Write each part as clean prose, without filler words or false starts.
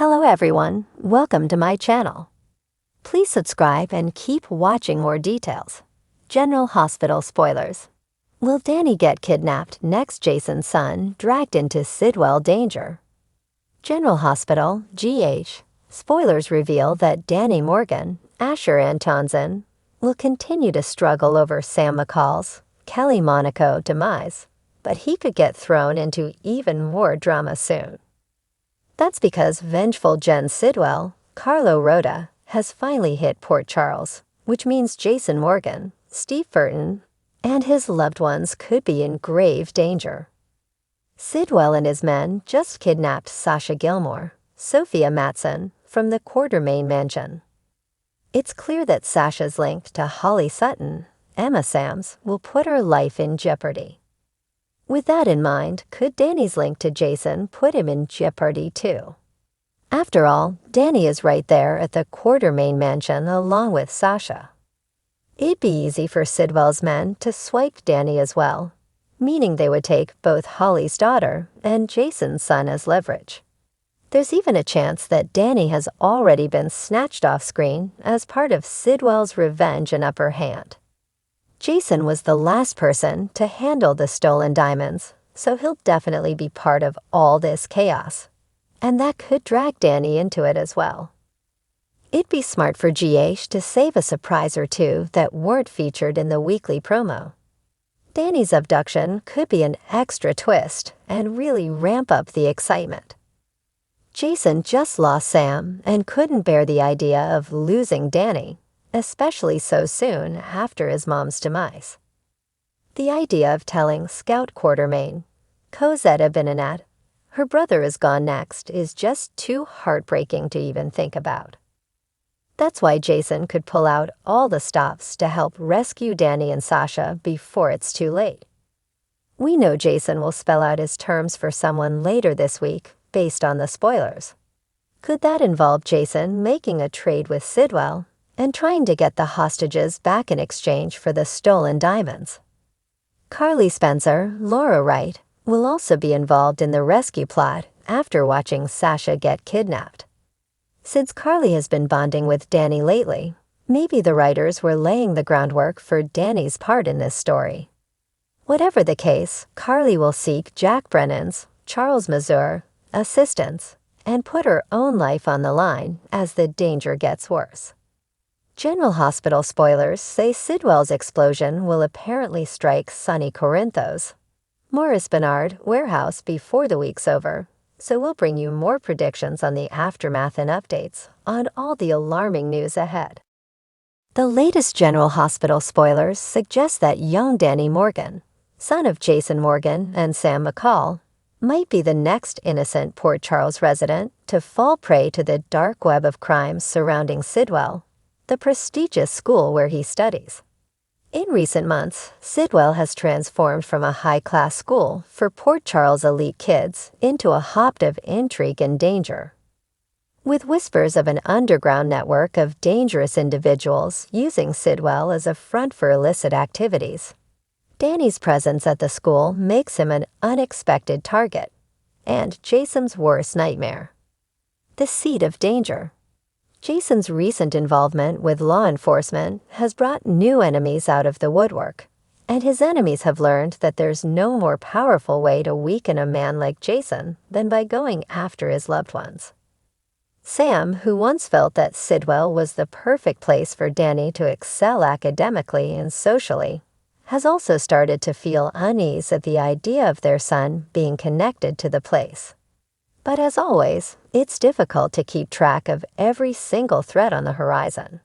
Hello everyone, welcome to my channel. Please subscribe and keep watching more details. General Hospital spoilers. Will Danny get kidnapped next? Jason's son dragged into Sidwell danger. General Hospital, GH. Spoilers reveal that Danny Morgan, Asher Antonsen, will continue to struggle over Sam McCall's, Kelly Monaco demise, but he could get thrown into even more drama soon. That's because vengeful Jen Sidwell, Carlo Rhoda, has finally hit Port Charles, which means Jason Morgan, Steve Furton, and his loved ones could be in grave danger. Sidwell and his men just kidnapped Sasha Gilmore, Sophia Matson, from the Quartermain mansion. It's clear that Sasha's link to Holly Sutton, Emma Sams, will put her life in jeopardy. With that in mind, could Danny's link to Jason put him in jeopardy too? After all, Danny is right there at the Quartermain mansion along with Sasha. It'd be easy for Sidwell's men to swipe Danny as well, meaning they would take both Holly's daughter and Jason's son as leverage. There's even a chance that Danny has already been snatched off screen as part of Sidwell's revenge and upper hand. Jason was the last person to handle the stolen diamonds, so he'll definitely be part of all this chaos. And that could drag Danny into it as well. It'd be smart for GH to save a surprise or two that weren't featured in the weekly promo. Danny's abduction could be an extra twist and really ramp up the excitement. Jason just lost Sam and couldn't bear the idea of losing Danny, especially so soon after his mom's demise. The idea of telling Scout Quartermain, Cosetta Binanet, her brother is gone next is just too heartbreaking to even think about. That's why Jason could pull out all the stops to help rescue Danny and Sasha before it's too late. We know Jason will spell out his terms for someone later this week based on the spoilers. Could that involve Jason making a trade with Sidwell and trying to get the hostages back in exchange for the stolen diamonds? Carly Spencer, Laura Wright, will also be involved in the rescue plot after watching Sasha get kidnapped. Since Carly has been bonding with Danny lately, maybe the writers were laying the groundwork for Danny's part in this story. Whatever the case, Carly will seek Jack Brennan's, Charles Mazur, assistance, and put her own life on the line as the danger gets worse. General Hospital spoilers say Sidwell's explosion will apparently strike sunny Corinthos, Morris Bernard warehouse before the week's over, so we'll bring you more predictions on the aftermath and updates on all the alarming news ahead. The latest General Hospital spoilers suggest that young Danny Morgan, son of Jason Morgan and Sam McCall, might be the next innocent Port Charles resident to fall prey to the dark web of crimes surrounding Sidwell, the prestigious school where he studies. In recent months, Sidwell has transformed from a high-class school for Port Charles elite kids into a haunt of intrigue and danger. With whispers of an underground network of dangerous individuals using Sidwell as a front for illicit activities, Danny's presence at the school makes him an unexpected target and Jason's worst nightmare. The seed of danger. Jason's recent involvement with law enforcement has brought new enemies out of the woodwork, and his enemies have learned that there's no more powerful way to weaken a man like Jason than by going after his loved ones. Sam, who once felt that Sidwell was the perfect place for Danny to excel academically and socially, has also started to feel unease at the idea of their son being connected to the place. But as always, it's difficult to keep track of every single threat on the horizon,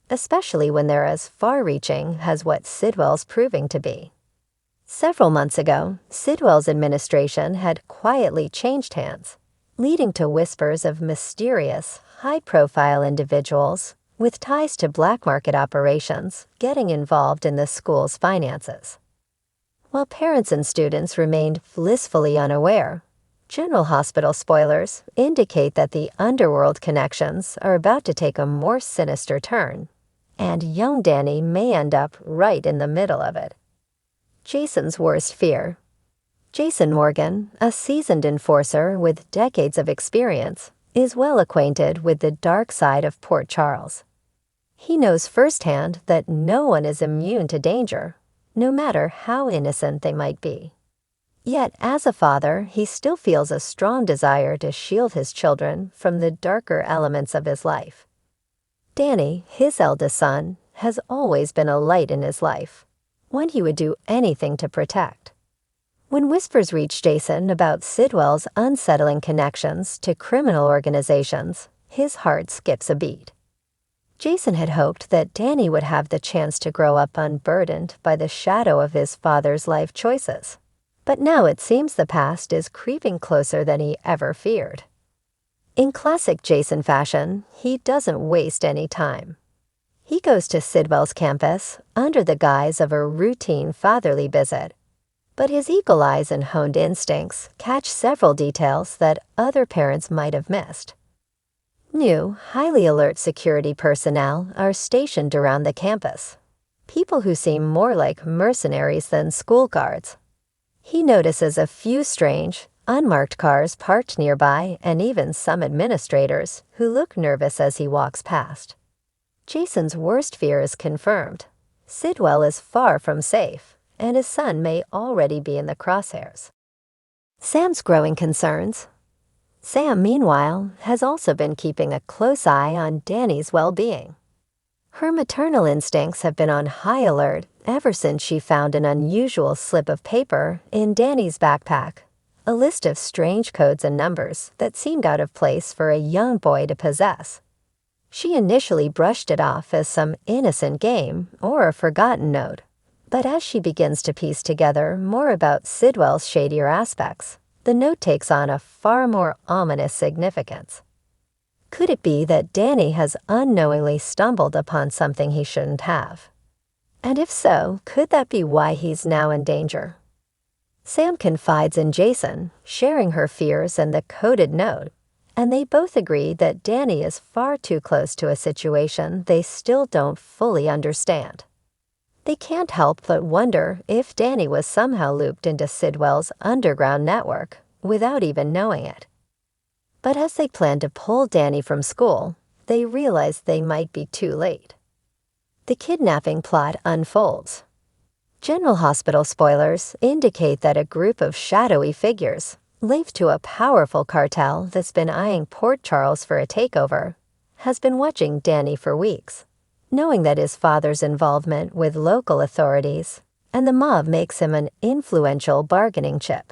especially when they're as far-reaching as what Sidwell's proving to be. Several months ago, Sidwell's administration had quietly changed hands, leading to whispers of mysterious, high-profile individuals with ties to black market operations getting involved in the school's finances. While parents and students remained blissfully unaware, General Hospital spoilers indicate that the underworld connections are about to take a more sinister turn, and young Danny may end up right in the middle of it. Jason's worst fear. Jason Morgan, a seasoned enforcer with decades of experience, is well acquainted with the dark side of Port Charles. He knows firsthand that no one is immune to danger, no matter how innocent they might be. Yet, as a father, he still feels a strong desire to shield his children from the darker elements of his life. Danny, his eldest son, has always been a light in his life, one he would do anything to protect. When whispers reach Jason about Sidwell's unsettling connections to criminal organizations, his heart skips a beat. Jason had hoped that Danny would have the chance to grow up unburdened by the shadow of his father's life choices. But now it seems the past is creeping closer than he ever feared. In classic Jason fashion, he doesn't waste any time. He goes to Sidwell's campus under the guise of a routine fatherly visit. But his eagle eyes and honed instincts catch several details that other parents might have missed. New, highly alert security personnel are stationed around the campus, people who seem more like mercenaries than school guards. He notices a few strange, unmarked cars parked nearby and even some administrators who look nervous as he walks past. Jason's worst fear is confirmed. Sidwell is far from safe, and his son may already be in the crosshairs. Sam's growing concerns. Sam, meanwhile, has also been keeping a close eye on Danny's well-being. Her maternal instincts have been on high alert ever since she found an unusual slip of paper in Danny's backpack, a list of strange codes and numbers that seemed out of place for a young boy to possess. She initially brushed it off as some innocent game or a forgotten note, but as she begins to piece together more about Sidwell's shadier aspects, the note takes on a far more ominous significance. Could it be that Danny has unknowingly stumbled upon something he shouldn't have? And if so, could that be why he's now in danger? Sam confides in Jason, sharing her fears and the coded note, and they both agree that Danny is far too close to a situation they still don't fully understand. They can't help but wonder if Danny was somehow looped into Sidwell's underground network without even knowing it. But as they plan to pull Danny from school, they realize they might be too late. The kidnapping plot unfolds. General Hospital spoilers indicate that a group of shadowy figures, linked to a powerful cartel that's been eyeing Port Charles for a takeover, has been watching Danny for weeks, knowing that his father's involvement with local authorities and the mob makes him an influential bargaining chip.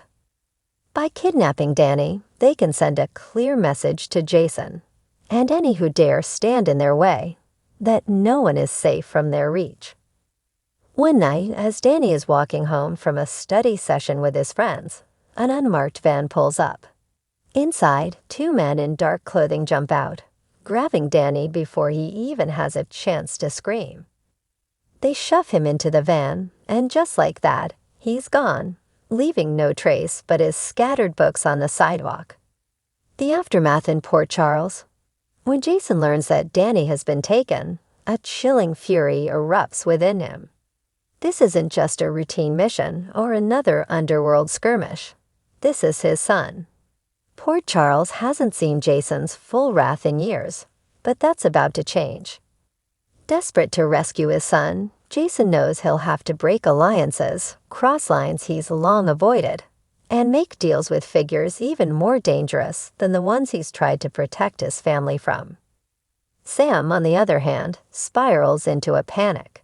By kidnapping Danny, they can send a clear message to Jason, and any who dare stand in their way, that no one is safe from their reach. One night, as Danny is walking home from a study session with his friends, an unmarked van pulls up. Inside, two men in dark clothing jump out, grabbing Danny before he even has a chance to scream. They shove him into the van, and just like that, he's gone, leaving no trace but his scattered books on the sidewalk. The aftermath in Port Charles. When Jason learns that Danny has been taken, a chilling fury erupts within him. This isn't just a routine mission or another underworld skirmish. This is his son. Port Charles hasn't seen Jason's full wrath in years, but that's about to change. Desperate to rescue his son, Jason knows he'll have to break alliances, cross lines he's long avoided, and make deals with figures even more dangerous than the ones he's tried to protect his family from. Sam, on the other hand, spirals into a panic.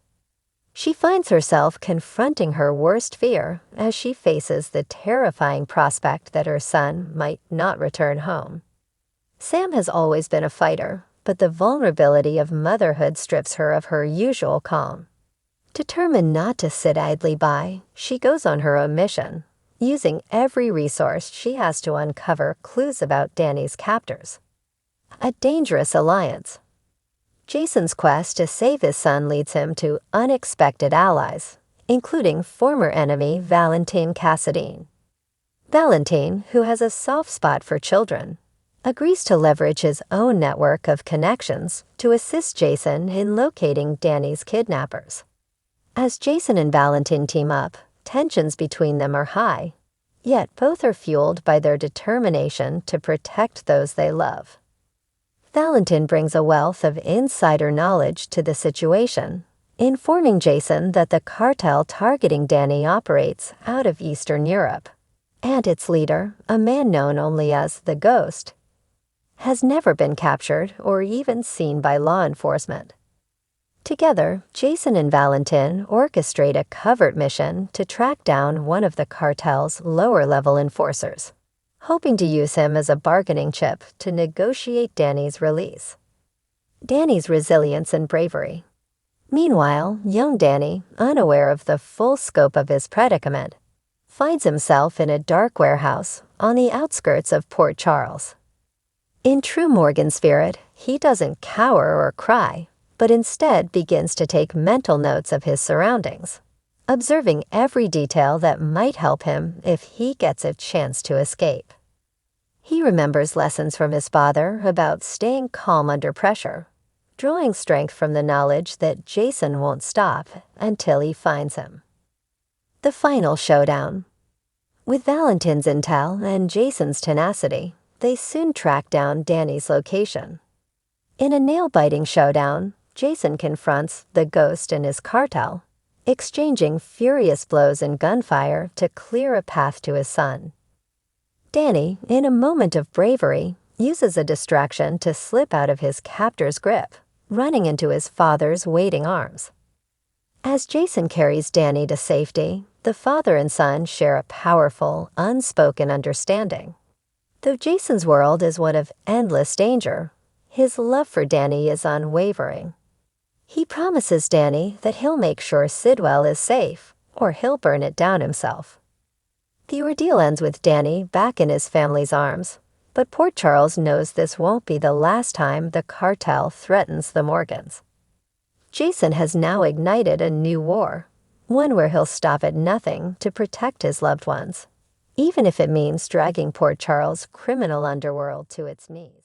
She finds herself confronting her worst fear as she faces the terrifying prospect that her son might not return home. Sam has always been a fighter, but the vulnerability of motherhood strips her of her usual calm. Determined not to sit idly by, she goes on her own mission, using every resource she has to uncover clues about Danny's captors. A dangerous alliance. Jason's quest to save his son leads him to unexpected allies, including former enemy Valentine Cassadine. Valentine, who has a soft spot for children, agrees to leverage his own network of connections to assist Jason in locating Danny's kidnappers. As Jason and Valentine team up, tensions between them are high, yet both are fueled by their determination to protect those they love. Valentin brings a wealth of insider knowledge to the situation, informing Jason that the cartel targeting Danny operates out of Eastern Europe, and its leader, a man known only as the Ghost, has never been captured or even seen by law enforcement. Together, Jason and Valentin orchestrate a covert mission to track down one of the cartel's lower-level enforcers, hoping to use him as a bargaining chip to negotiate Danny's release. Danny's resilience and bravery. Meanwhile, young Danny, unaware of the full scope of his predicament, finds himself in a dark warehouse on the outskirts of Port Charles. In true Morgan spirit, he doesn't cower or cry, but instead begins to take mental notes of his surroundings, observing every detail that might help him if he gets a chance to escape. He remembers lessons from his father about staying calm under pressure, drawing strength from the knowledge that Jason won't stop until he finds him. The final showdown. With Valentin's intel and Jason's tenacity, they soon track down Danny's location. In a nail-biting showdown, Jason confronts the Ghost and his cartel, exchanging furious blows and gunfire to clear a path to his son. Danny, in a moment of bravery, uses a distraction to slip out of his captor's grip, running into his father's waiting arms. As Jason carries Danny to safety, the father and son share a powerful, unspoken understanding. Though Jason's world is one of endless danger, his love for Danny is unwavering. He promises Danny that he'll make sure Sidwell is safe, or he'll burn it down himself. The ordeal ends with Danny back in his family's arms, but Port Charles knows this won't be the last time the cartel threatens the Morgans. Jason has now ignited a new war, one where he'll stop at nothing to protect his loved ones, even if it means dragging Port Charles' criminal underworld to its knees.